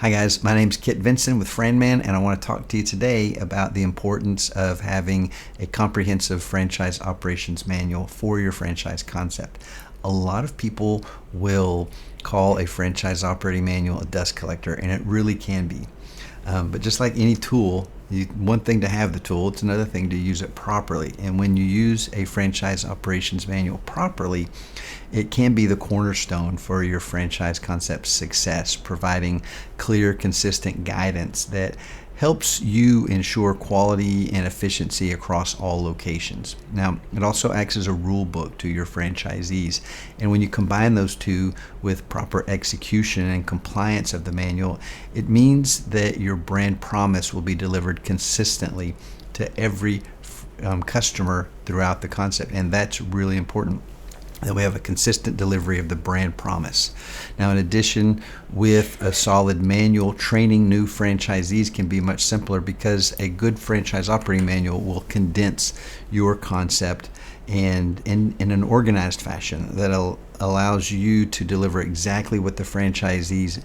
Hi guys, my name's Kit Vinson with FranMan, and I want to talk to you today about the importance of having a comprehensive franchise operations manual for your franchise concept. A lot of people will call a franchise operating manual a dust collector, and it really can be. But just like any tool, one thing to have the tool, it's another thing to use it properly. And when you use a franchise operations manual properly, it can be the cornerstone for your franchise concept success, providing clear, consistent guidance that helps you ensure quality and efficiency across all locations. Now, it also acts as a rule book to your franchisees. And when you combine those two with proper execution and compliance of the manual, it means that your brand promise will be delivered consistently to every customer throughout the concept. And that's really important, that we have a consistent delivery of the brand promise. Now, in addition, with a solid manual, training new franchisees can be much simpler because a good franchise operating manual will condense your concept and in an organized fashion that allows you to deliver exactly what the franchisees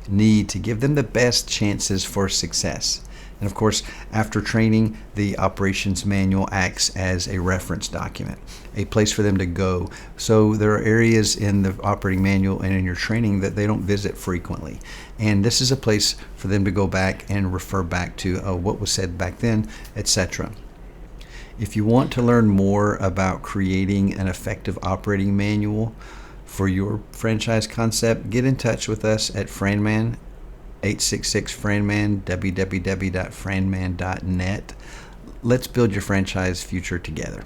need to give them the best chances for success. And of course, after training, the operations manual acts as a reference document, a place for them to go. So there are areas in the operating manual and in your training that they don't visit frequently. And this is a place for them to go back and refer back to what was said back then, etc. If you want to learn more about creating an effective operating manual for your franchise concept, get in touch with us at FranMan, 866-FranMan, www.franman.net. Let's build your franchise future together.